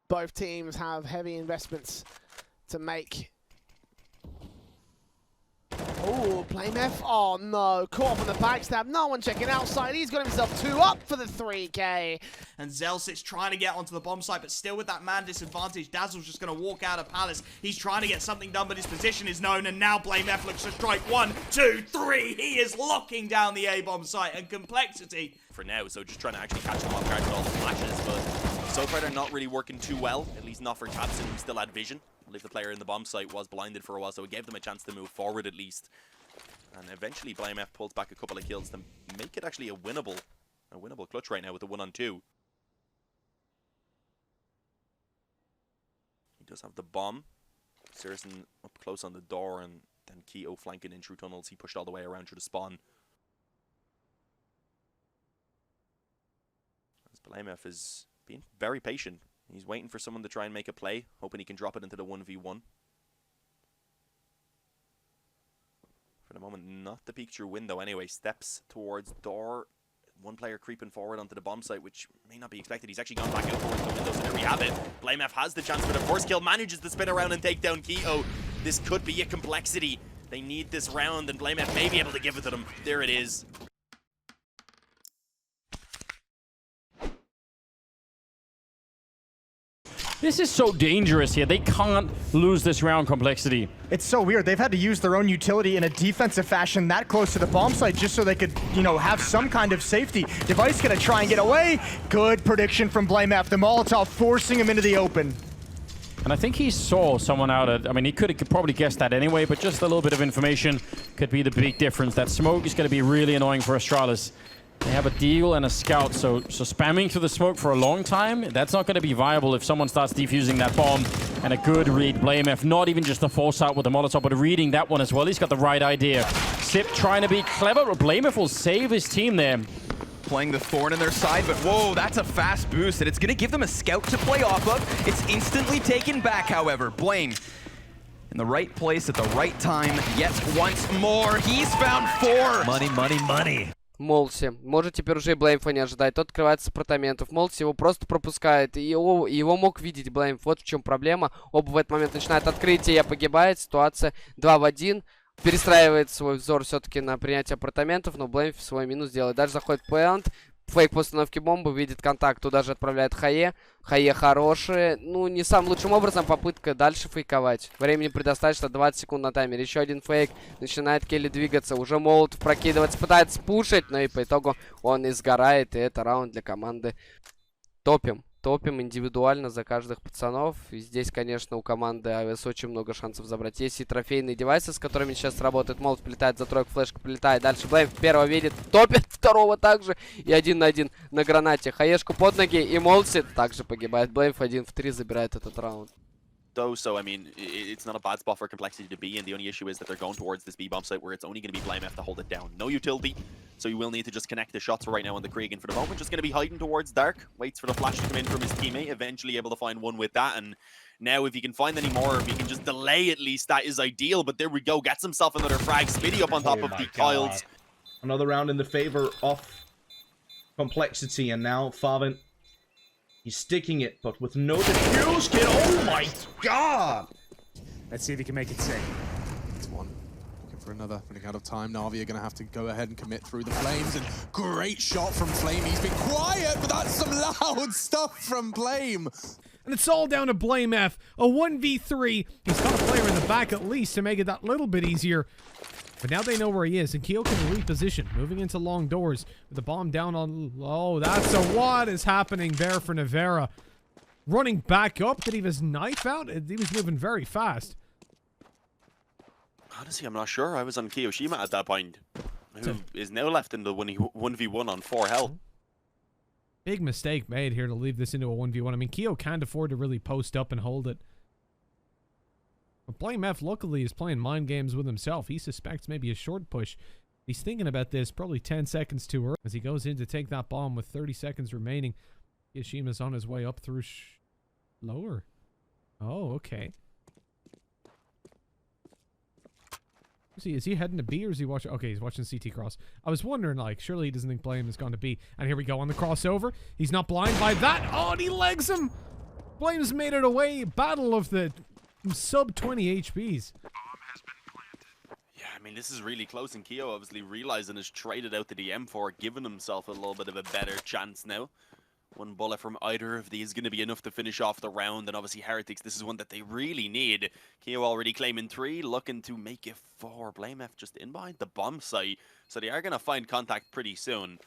Both teams have heavy investments to make. Oh, Blamef. Oh no, caught up on the backstab. No one checking outside. He's got himself 2 up for the 3K. And Zelsic's trying to get onto the bomb site, but still with that man disadvantage. Dazzle's just going to walk out of Palace. He's trying to get something done, but his position is known. And now Blamef looks to strike 1, 2, 3. He is locking down the A-bomb site. And Complexity for now, so just trying to actually catch them off guard with all the flashes, but so far they're not really working too well, at least not for Tabson, who still had vision. I believe the player in the bomb site was blinded for a while, so it gave them a chance to move forward at least. And eventually Blamef pulls back a couple of kills to make it actually a winnable clutch right now with the 1-on-2. He does have the bomb. Saracen up close on the door, and then Keto flanking in through tunnels. He pushed all the way around through the spawn. As Blamef is being very patient. He's waiting for someone to try and make a play, hoping he can drop it into the 1v1. For the moment, not the peek through window anyway. Steps towards door. One player creeping forward onto the bomb site, which may not be expected. He's actually gone back out towards the window, so there we have it. Blamef has the chance for the first kill, manages to spin around and take down Keto. This could be a Complexity. They need this round, and Blamef may be able to give it to them. There it is. This is so dangerous here. They can't lose this round, Complexity. It's so weird. They've had to use their own utility in a defensive fashion that close to the bomb site just so they could, you know, have some kind of safety. Device gonna try and get away. Good prediction from Blamef. The Molotov forcing him into the open. And I think he saw someone out at... I mean, he could probably guessed that anyway, but just a little bit of information could be the big difference. That smoke is going to be really annoying for Astralis. They have a deal and a scout, so spamming through the smoke for a long time, that's not going to be viable if someone starts defusing that bomb. And a good read, Blamef, not even just a force out with the Molotov, but reading that one as well. He's got the right idea. Sip trying to be clever, but Blamef will save his team there. Playing the Thorn in their side, but whoa, that's a fast boost, and it's going to give them a scout to play off of. It's instantly taken back, however. Blame in the right place at the right time, yet once more. He's found 4. Money, money, money. Молси. Может теперь уже Блеймфа не ожидать. Тот открывается с апартаментов. Молси его просто пропускает. И его мог видеть Блеймф. Вот в чем проблема. Оба в этот момент начинают открытие. Погибает. Ситуация 2 в 1. Перестраивает свой взор все-таки на принятие апартаментов. Но Блеймф свой минус делает. Дальше заходит Пэлант. Фейк по установке бомбы. Видит контакт. Туда же отправляет Хае. Хае хорошие. Ну, не самым лучшим образом. Попытка дальше фейковать. Времени предостаточно. 20 секунд на таймере. Еще один фейк. Начинает Келли двигаться. Уже Молотов прокидывается. Пытается спушить. Но и по итогу он и сгорает. И это раунд для команды. Топим. Топим индивидуально за каждых пацанов. И здесь, конечно, у команды АВС очень много шансов забрать. Есть и трофейные девайсы, с которыми сейчас работает. Молот прилетает за тройку, флешка прилетает. Дальше Блейм первого видит, топит второго также. И 1 на 1 на гранате. Хаешку под ноги, и Молси также погибает. Блейм 1 в 3 забирает этот раунд. So, I mean, it's not a bad spot for Complexity to be in. The only issue is that they're going towards this B-bomb site where it's only going to be Blamef to hold it down. No utility, so you will need to just connect the shots right now on the Krieg. And for the moment, just going to be hiding towards Dark. Waits for the flash to come in from his teammate. Eventually able to find one with that. And now if he can find any more, if he can just delay at least, that is ideal. But there we go. Gets himself another frag. Spitty up on top of the Kyles. Another round in the favor of Complexity. And now Farvin... He's sticking it, but with no defuse kit. Oh my god! Let's see if he can make it safe. It's one. Looking for another. Running out of time. Na'Vi are going to have to go ahead and commit through the flames. And great shot from Flame. He's been quiet, but that's some loud stuff from Blame. And it's all down to Blamef. A 1v3. He's got a player in the back at least to make it that little bit easier. But now they know where he is, and Keo can reposition, moving into long doors with the bomb down on low. That's a what is happening there for Nevera. Running back up, did he have his knife out? He was moving very fast. Honestly, I'm not sure. I was on Kiyoshima at that point. Who is now left in the 1v1 on 4 health. Big mistake made here to leave this into a 1v1. I mean, Keo can't afford to really post up and hold it. But Blamef luckily is playing mind games with himself. He suspects maybe a short push. He's thinking about this probably 10 seconds too early as he goes in to take that bomb with 30 seconds remaining. Yashima's on his way up through lower. Oh, okay. Is he heading to B or is he watching? Okay, he's watching CT cross. I was wondering, like, surely he doesn't think Blame has gone to B. And here we go on the crossover. He's not blind by that. Oh, and he legs him. Blame's made it away. Battle of the sub 20 HPs. Yeah, I mean, this is really close, and Keo obviously realizing has traded out the DM4, giving himself a little bit of a better chance now. One bullet from either of these is going to be enough to finish off the round, and obviously Heretics, this is one that they really need. Keo already claiming 3, looking to make it 4. Blamef just in behind the bomb site, so they are going to find contact pretty soon.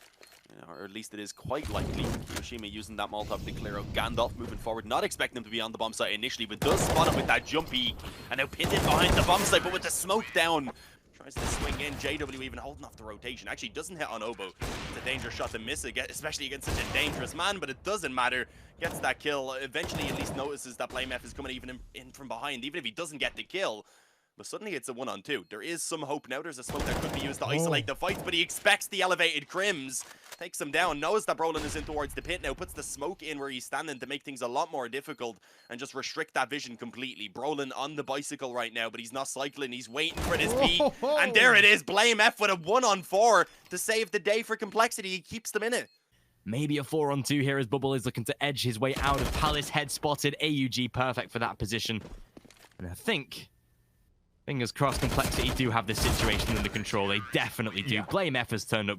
Or at least it is quite likely. Kiyoshima using that Molotov to clear out Gandalf, moving forward, not expecting him to be on the bomb site initially, but does spot him with that jumpy, and now pinned in behind the bomb site, but with the smoke down. Tries to swing in, JW even holding off the rotation. Actually doesn't hit on Obo. It's a dangerous shot to miss, especially against such a dangerous man, but it doesn't matter. Gets that kill. Eventually at least notices that Blamef is coming even in from behind, even if he doesn't get the kill. But suddenly it's a 1-on-2. There is some hope now. There's a smoke that could be used to isolate the fight, but he expects the elevated Crims. Takes him down, knows that Brolin is in towards the pit now, puts the smoke in where he's standing to make things a lot more difficult and just restrict that vision completely. Brolin on the bicycle right now, but he's not cycling. He's waiting for this beat. And there it is. Blamef with a 1-on-4 to save the day for Complexity. He keeps them in it. Maybe a 4-on-2 here as Bubble is looking to edge his way out of Palace. Head spotted. AUG perfect for that position. And I think, fingers crossed, Complexity do have this situation under control. They definitely do. Blamef has turned up.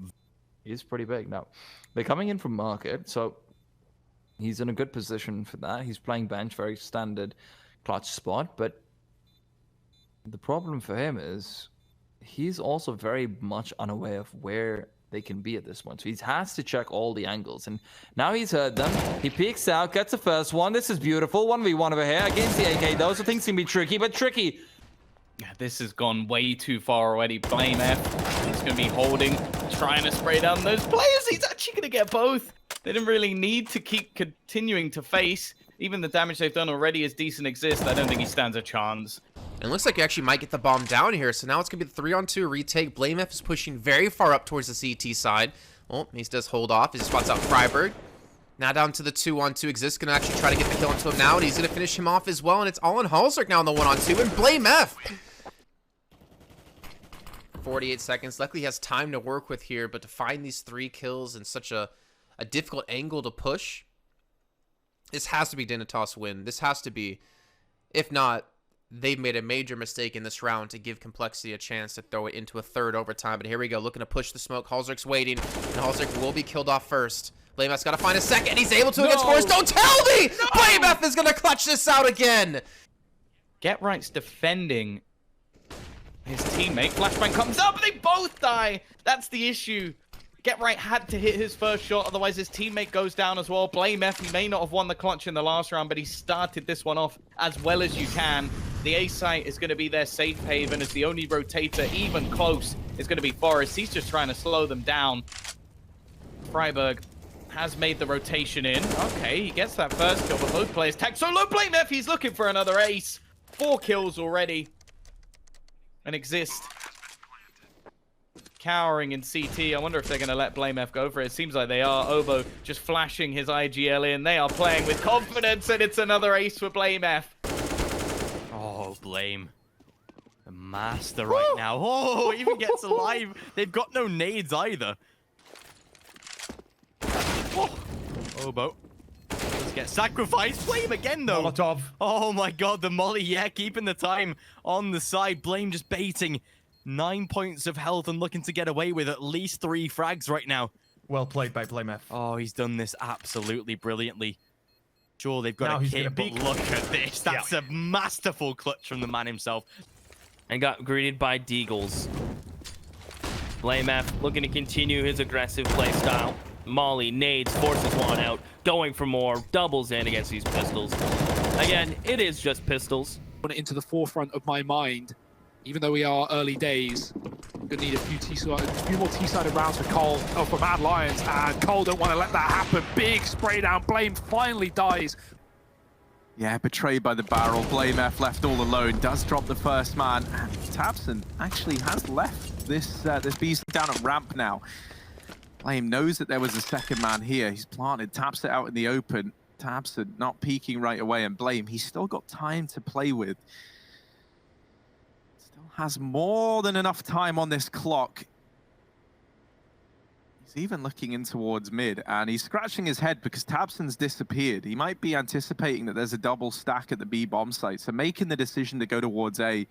He's pretty big now. They're coming in from market, so he's in a good position for that. He's playing bench, very standard clutch spot, but the problem for him is he's also very much unaware of where they can be at this point. So he has to check all the angles, and now he's heard them. He peeks out, gets the first one. This is beautiful. 1v1 over here against the AK, though, so things can be tricky, but tricky. This has gone way too far already. Blamef is going to be holding, trying to spray down those players. He's actually going to get both. They didn't really need to keep continuing to face. Even the damage they've done already is decent exist. I don't think he stands a chance. And it looks like he actually might get the bomb down here. So now it's going to be the 3-on-2 retake. Blamef is pushing very far up towards the CT side. Well, he does hold off. He spots out Freiberg. Now down to the 2-on-2. Exist going to actually try to get the kill onto him now. And he's going to finish him off as well. And it's all on Halzerk now on the 1-on-2. And Blamef 48 seconds. Luckily, he has time to work with here, but to find these 3 kills in such a difficult angle to push, this has to be Dignitas win. This has to be. If not, they've made a major mistake in this round to give Complexity a chance to throw it into a 3rd overtime. But here we go, looking to push the smoke. Halzerk's waiting, and Halzerk will be killed off first. Blamef's got to find a second. He's able to against Forrest. Don't tell me! No! Blamef is going to clutch this out again. Get Right's defending his teammate. Flashbang comes up, but they both die. That's the issue. Get Right had to hit his first shot, otherwise his teammate goes down as well. Blamef, he may not have won the clutch in the last round, but he started this one off as well as you can. The A site is going to be their safe haven as the only rotator, even close, is going to be Forrest. He's just trying to slow them down. Freiberg has made the rotation in. Okay, he gets that first kill, but both players tag so low. Blamef, he's looking for another ace. 4 kills already. And Exist cowering in CT. I wonder if they're going to let Blamef go for it. It seems like they are. Obo just flashing his IGL in. They are playing with confidence, and it's another ace for Blamef. Oh, Blame. The master right now. Oh, even gets alive. They've got no nades either. Oh, Obo. Let's get sacrificed. Blame again, though. Molotov. Oh, my God. The molly, yeah, keeping the time on the side. Blame just baiting. 9 points of health and looking to get away with at least 3 frags right now. Well played by Blamef. Oh, he's done this absolutely brilliantly. Sure, they've got now a he's kit, but look at this. That's a masterful clutch from the man himself. And got greeted by Deagles. Blamef looking to continue his aggressive play style. Molly nades, forces one out, going for more, doubles in against these pistols. Again, it is just pistols. Put it into the forefront of my mind. Even though we are early days, we're gonna need a few more T-sided rounds for Cole, for Mad Lions, and Cole don't want to let that happen. Big spray down. Blame finally dies. Yeah, betrayed by the barrel. Blamef left all alone. Does drop the first man, and tabseN actually has left this beast down at ramp now. Blame knows that there was a second man here. He's planted, taps it out in the open. tabseN not peeking right away, and Blame, he's still got time to play with. Still has more than enough time on this clock. He's even looking in towards mid, and he's scratching his head because tabseN's disappeared. He might be anticipating that there's a double stack at the B bomb site, so making the decision to go towards A.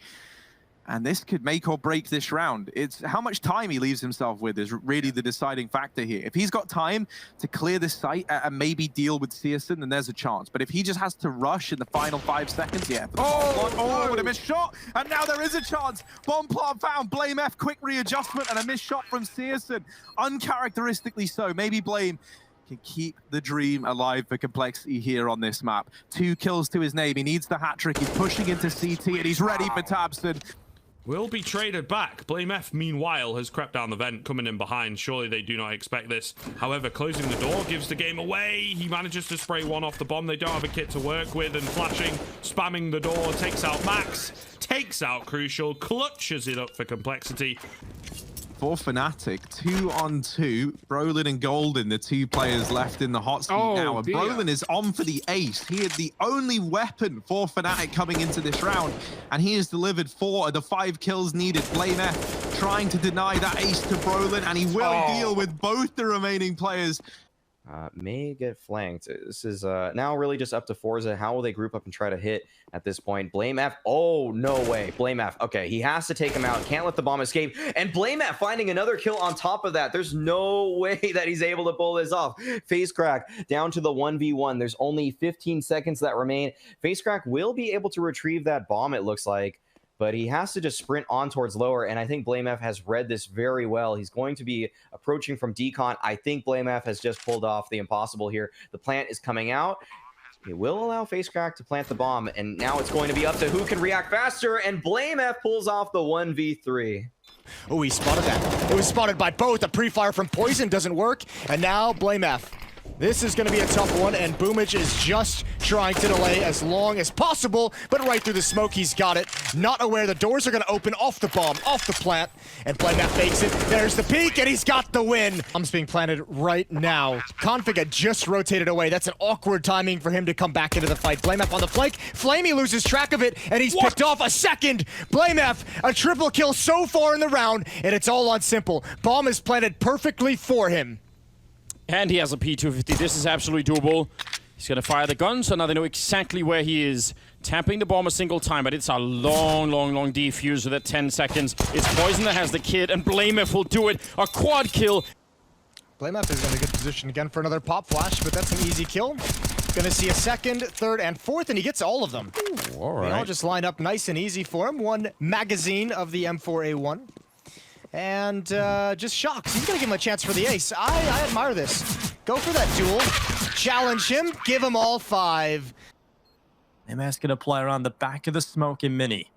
And this could make or break this round. It's how much time he leaves himself with is really the deciding factor here. If he's got time to clear this site and maybe deal with Searson, then there's a chance. But if he just has to rush in the final 5 seconds, yeah. What a missed shot. And now there is a chance. Bomb plant found. Blamef, quick readjustment and a missed shot from Searson. Uncharacteristically so. Maybe Blame can keep the dream alive for Complexity here on this map. 2 kills to his name. He needs the hat trick. He's pushing into CT and he's ready for tabseN. Will be traded back. Blamef, meanwhile, has crept down the vent, coming in behind. Surely they do not expect this. However, closing the door gives the game away. He manages to spray one off the bomb. They don't have a kit to work with, and flashing, spamming the door, takes out Max, takes out Crucial, clutches it up for Complexity. For Fnatic, 2-on-2. Brolin and Golden, the 2 players left in the hot seat now. And Brolin is on for the ace. He is the only weapon for Fnatic coming into this round. And he has delivered 4 of the 5 kills needed. Blamef trying to deny that ace to Brolin, and he will deal with both the remaining players. May get flanked. This is now really just up to Forza. How will they group up and try to hit at this point? Blamef. Oh, no way. Blamef. Okay, he has to take him out. Can't let the bomb escape. And Blamef finding another kill on top of that. There's no way that he's able to pull this off. FaceCrack down to the 1v1. There's only 15 seconds that remain. FaceCrack will be able to retrieve that bomb, it looks like. But he has to just sprint on towards lower, and I think Blamef has read this very well. He's going to be approaching from decon. I think Blamef has just pulled off the impossible here. The plant is coming out. It will allow FaceCrack to plant the bomb, and now it's going to be up to who can react faster, and Blamef pulls off the 1v3. Oh, he spotted that. It was spotted by both. A pre-fire from Poison doesn't work, and now Blamef. This is going to be a tough one, and Boomage is just trying to delay as long as possible, but right through the smoke, he's got it. Not aware the doors are going to open off the bomb, off the plant, and Blamef fakes it. There's the peek, and he's got the win. Bomb's being planted right now. Config had just rotated away. That's an awkward timing for him to come back into the fight. Blamef on the flank. Flamey loses track of it, and he's picked off a second. Blamef, a triple kill so far in the round, and it's all on Simple. Bomb is planted perfectly for him. And he has a P250. This is absolutely doable. He's going to fire the gun, so now they know exactly where he is. Tapping the bomb a single time, but it's a long defuse with that 10 seconds. It's Poison that has the kid, and Blamef will do it. A quad kill. Blamef is in a good position again for another pop flash, but that's an easy kill. Gonna see a second, third, and fourth, and he gets all of them. Ooh, all right. They all just line up nice and easy for him. One magazine of the M4A1. And just shocks. He's gonna give him a chance for the ace. I admire this. Go for that duel. Challenge him. Give him all 5. MS's gonna play around the back of the smoke in mini.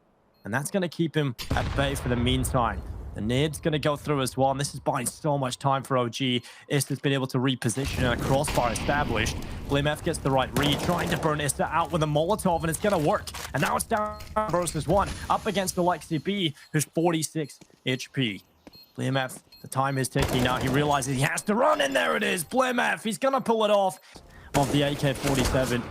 And that's gonna keep him at bay for the meantime. The nade's gonna go through as well, and this is buying so much time for OG. Ista's been able to reposition and a crossfire established. Blamef gets the right read, trying to burn Ista out with a Molotov, and it's gonna work. And now it's down versus 1, up against the Lexi B, who's 46 HP. Blamef, the time is ticking now. He realizes he has to run, and there it is. Blamef, he's gonna pull it off the AK-47.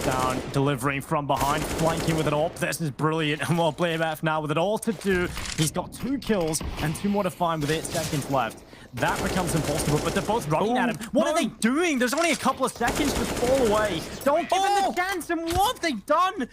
Down, delivering from behind, flanking with an AWP. This is brilliant. And well, Blamef now with it all to do. He's got 2 kills and 2 more to find with 8 seconds left. That becomes impossible, but they're both running at him. What are they doing? There's only a couple of seconds to fall away. Don't give him the chance, and what have they done?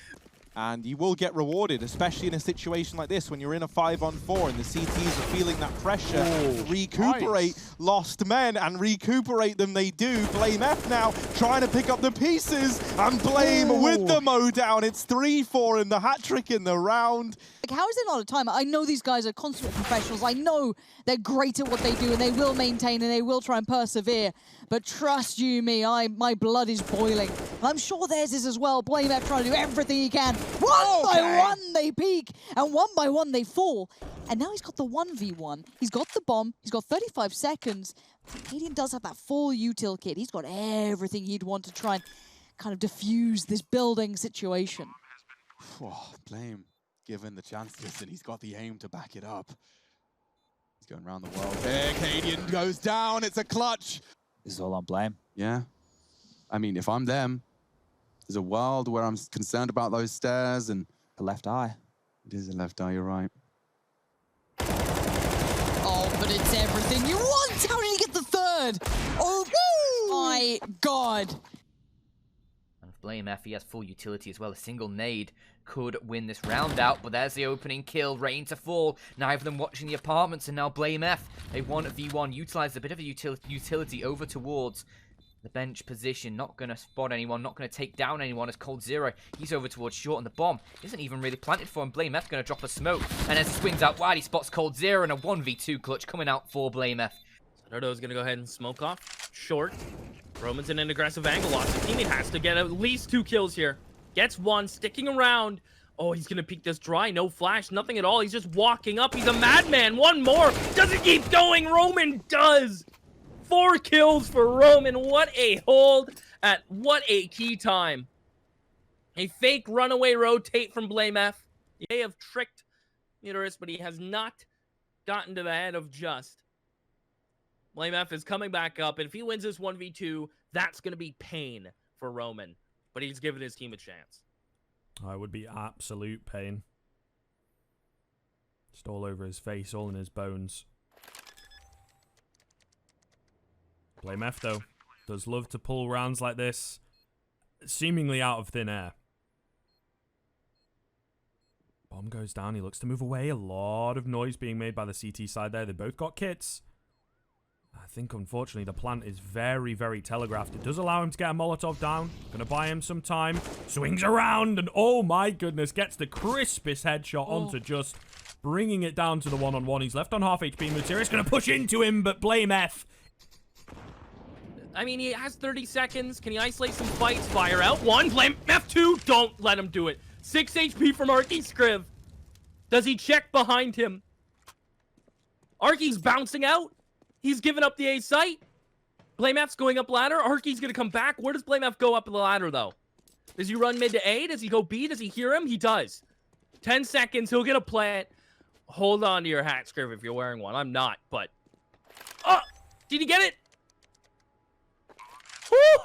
And you will get rewarded, especially in a situation like this when you're in a 5-on-4 and the CTs are feeling that pressure. Recuperate lost men, and recuperate them they do. Blamef now trying to pick up the pieces, and Blame with the mow down. It's 3-4 in the hat trick in the round. Like, how is there not a timer? I know these guys are consummate professionals. I know they're great at what they do, and they will maintain and they will try and persevere. But trust you me, my blood is boiling. I'm sure theirs is as well. Blamef trying to do everything he can. One by one they peak, and one by one they fall. And now he's got the 1v1. He's got the bomb. He's got 35 seconds. Canadian does have that full util kit. He's got everything he'd want to try and kind of diffuse this building situation. Blame, given the chances, and he's got the aim to back it up. He's going around the world there. Canadian goes down. It's a clutch. This is all on Blame. Yeah. I mean, if I'm them, there's a world where I'm concerned about those stairs and the left eye. It is a left eye, you're right. Oh, but but it's everything you want. How did he get the third? Oh my god. And Blamef, he has full utility as well. A single nade could win this round out, but there's the opening kill, rain to fall. Neither of them watching the apartments, and now Blamef, a 1v1, utilized a bit of a utility over towards the bench position. Not going to spot anyone, not going to take down anyone as Cold Zero. He's over towards short, and the bomb isn't even really planted for him. Blamef going to drop a smoke, and as he swings out wide, he spots Cold Zero, and a 1v2 clutch coming out for Blamef. Dodo's going to go ahead and smoke off short. Roman's in an aggressive angle. Lost his teammate has to get at least 2 kills here. Gets 1, sticking around. Oh, he's going to peek this dry. No flash, nothing at all. He's just walking up. He's a madman. 1 more. Does it keep going? Roman does. 4 kills for Roman. What a hold at what a key time. A fake runaway rotate from Blamef. He may have tricked Uterus, but he has not gotten to the head of Just. Blamef is coming back up, and if he wins this 1v2, that's going to be pain for Roman. But he's given his team a chance. Oh, it would be absolute pain. Just all over his face, all in his bones. Blamef, though, does love to pull rounds like this, seemingly out of thin air. Bomb goes down. He looks to move away. A lot of noise being made by the CT side there. They both got kits. I think, unfortunately, the plant is very, very telegraphed. It does allow him to get a Molotov down. Going to buy him some time. Swings around, and oh my goodness, gets the crispest headshot onto Just, bringing it down to the one-on-one. He's left on half HP. Materius going to push into him, but Blamef. I mean, he has 30 seconds. Can he isolate some fights? Fire out. 1, Blamef 2. Don't let him do it. 6 HP from Arky Scriv. Does he check behind him? Arky's bouncing out. He's given up the A site. Blamef's going up ladder. Arky's going to come back. Where does Blamef go up the ladder, though? Does he run mid to A? Does he go B? Does he hear him? He does. 10 seconds. He'll get a plant. Hold on to your hat, Scriv, if you're wearing one. I'm not, but... Oh! Did he get it? Woo!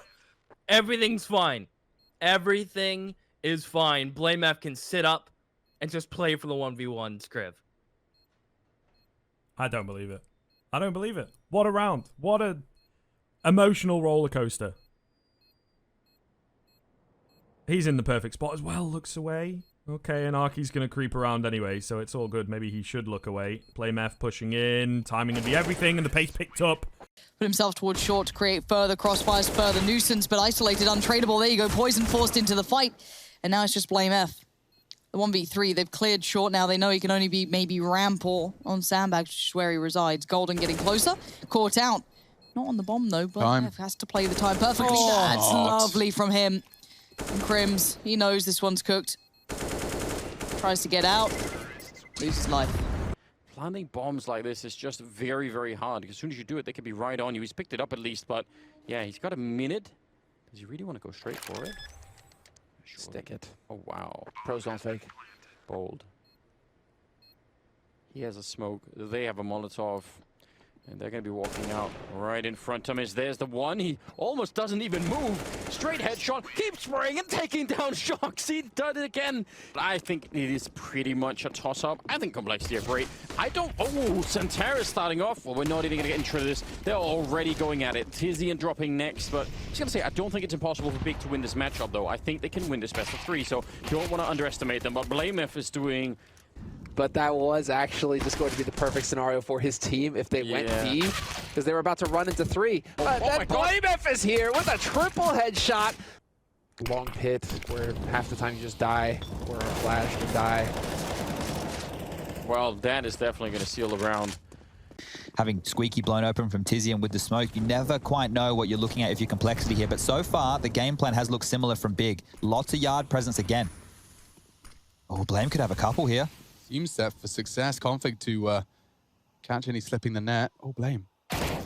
Everything's fine. Everything is fine. Blamef can sit up and just play for the 1v1, Scriv. I don't believe it. I don't believe it. What a round. What a emotional roller coaster. He's in the perfect spot as well. Looks away. Okay, and Arky's going to creep around anyway, so it's all good. Maybe he should look away. Blamef pushing in. Timing to be everything, and the pace picked up. Put himself towards short to create further crossfires, further nuisance, but isolated, untradeable. There you go. Poison forced into the fight, and now it's just Blamef. The 1v3, they've cleared short now. They know he can only be maybe ramp or on sandbags, which is where he resides. Golden getting closer. Caught out. Not on the bomb, though. Blamef has to play the time perfectly. That's lovely from him. And Crims, he knows this one's cooked. Tries to get out. Loses life. Planting bombs like this is just very, very hard. Because as soon as you do it, they could be right on you. He's picked it up at least, but yeah, he's got a minute. Does he really want to go straight for it? Stick it. Oh, wow. Pros don't fake. Bold. He has a smoke. They have a Molotov. And they're going to be walking out right in front of him. There's the one. He almost doesn't even move. Straight headshot. Keeps spraying and taking down Shocks. He did it again. I think it is pretty much a toss-up. I think Complexity are great. I don't... Oh, Santeras starting off. Well, we're not even going to get into this. They're already going at it. Tizian dropping next. But I'm just going to say, I don't think it's impossible for Big to win this matchup, though. I think they can win this best of 3. So don't want to underestimate them. But Blamef is doing... But that was actually just going to be the perfect scenario for his team if they went B, because they were about to run into 3. But then Blamef is here with a triple headshot. Long pit where half the time you just die, or a flash to die. Well, that is definitely going to seal the round. Having Squeaky blown open from Tizian with the smoke, you never quite know what you're looking at if you're Complexity here. But so far, the game plan has looked similar from Big. Lots of yard presence again. Oh, Blame could have a couple here. Team set for success. Config to catch any slipping the net. Oh, Blame.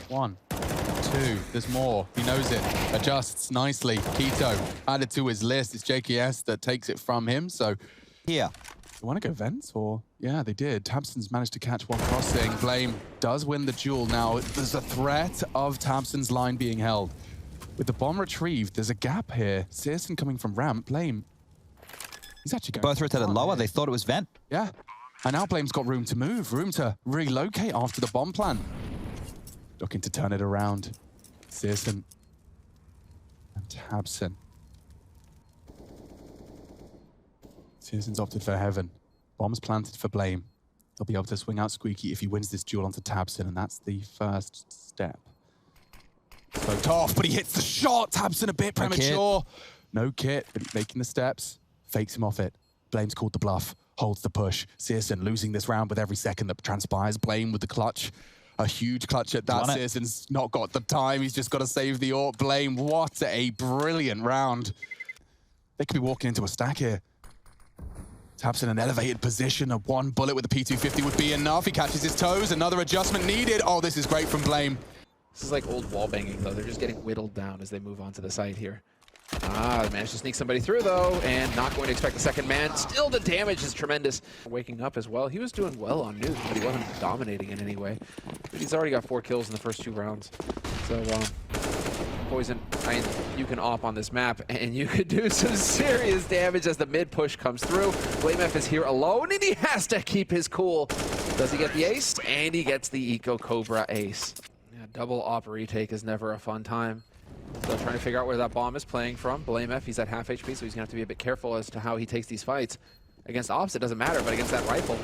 1, 2. There's more. He knows it. Adjusts nicely. Keto added to his list. It's JKS that takes it from him. So here. They want to go vents or... Yeah, they did. Tabson's managed to catch one crossing. Blame does win the duel. Now, there's a threat of Tabson's line being held. With the bomb retrieved, there's a gap here. Searson coming from ramp. Blame. He's actually going... Both rotated lower. They thought it was vent. Yeah. And now Blame's got room to move, room to relocate after the bomb plan. Looking to turn it around. Searson and Tabson. Searson's opted for Heaven. Bomb's planted for Blame. He'll be able to swing out Squeaky if he wins this duel onto Tabson, and that's the first step. Smoked off, but he hits the shot. Tabson a bit premature. No kit, but he's making the steps. Fakes him off it. Blame's called the bluff. Holds the push. Searson losing this round with every second that transpires. Blame with the clutch. A huge clutch at that. Searson's not got the time. He's just got to save the AWP. Blame, what a brilliant round. They could be walking into a stack here. Taps in an elevated position. A one bullet with the P250 would be enough. He catches his toes. Another adjustment needed. Oh, this is great from Blame. This is like old wall banging, though. They're just getting whittled down as they move on to the site here. They managed to sneak somebody through, though, and not going to expect the second man. Still, the damage is tremendous. Waking up as well. He was doing well on Nuke, but he wasn't dominating in any way. But he's already got 4 kills in the first 2 rounds. So, Poison, you can op on this map, and you could do some serious damage as the mid push comes through. Blamef is here alone, and he has to keep his cool. Does he get the ace? And he gets the Eco Cobra ace. Yeah, double op retake is never a fun time. Still trying to figure out where that bomb is playing from. Blamef, he's at half HP, so he's gonna have to be a bit careful as to how he takes these fights. Against ops, it doesn't matter, but against that rifle,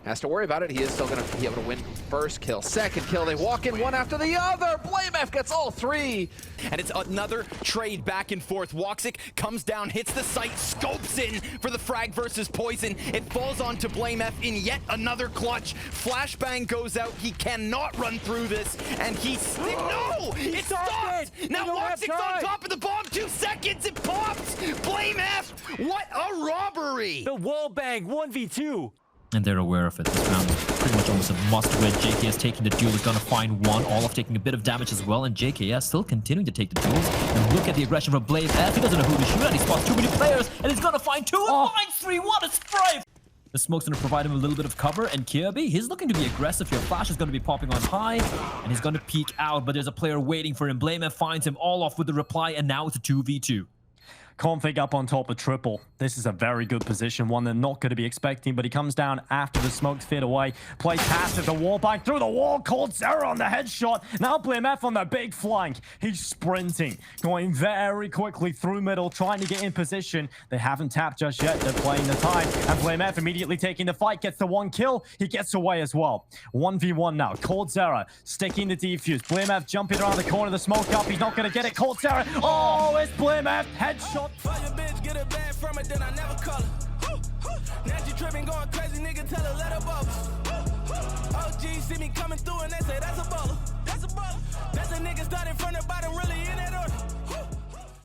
has to worry about it. He is still gonna be able to win first kill, second kill. They walk in one after the other. Blamef gets all 3. And it's another trade back and forth. Woxic comes down, hits the site, scopes in for the frag versus Poison. It falls onto Blamef in yet another clutch. Flashbang goes out. He cannot run through this, and no! It stopped! Now Woxic's on top of the bomb. 2 seconds, it pops! Blamef! What a robbery! The wall bang, 1v2. And they're aware of it. This round is pretty much almost a must-win. JKS taking the duel is going to find one. Olaf taking a bit of damage as well. And JKS still continuing to take the duels. And look at the aggression from Blamef. He doesn't know who to shoot at. He spots too many players. And he's going to find 2 and finds 3. What a strife! The smoke's going to provide him a little bit of cover. And Kirby, he's looking to be aggressive here. Flash is going to be popping on high. And he's going to peek out. But there's a player waiting for him. Blamef finds him. Olaf with the reply. And now it's a 2v2. Config up on top of triple. This is a very good position, one they're not going to be expecting, but he comes down after the smoke's fade away. Plays passive, the wall bang through the wall. Cold Zero on the headshot. Now Blamef on the big flank. He's sprinting, going very quickly through middle, trying to get in position. They haven't tapped just yet. They're playing the time. And Blamef immediately taking the fight, gets the 1 kill. He gets away as well. 1v1 now. Cold Zero sticking the defuse. Blamef jumping around the corner of the smoke up. He's not going to get it. Cold Zero. Oh, it's Blamef. Headshot. Fuck your bitch, get a bag from it, then I never call her. Now she tripping, going crazy, nigga, tell her let her bubble. OG see me coming through and they say that's a baller. That's a baller. That's a nigga starting from the bottom, really in that order.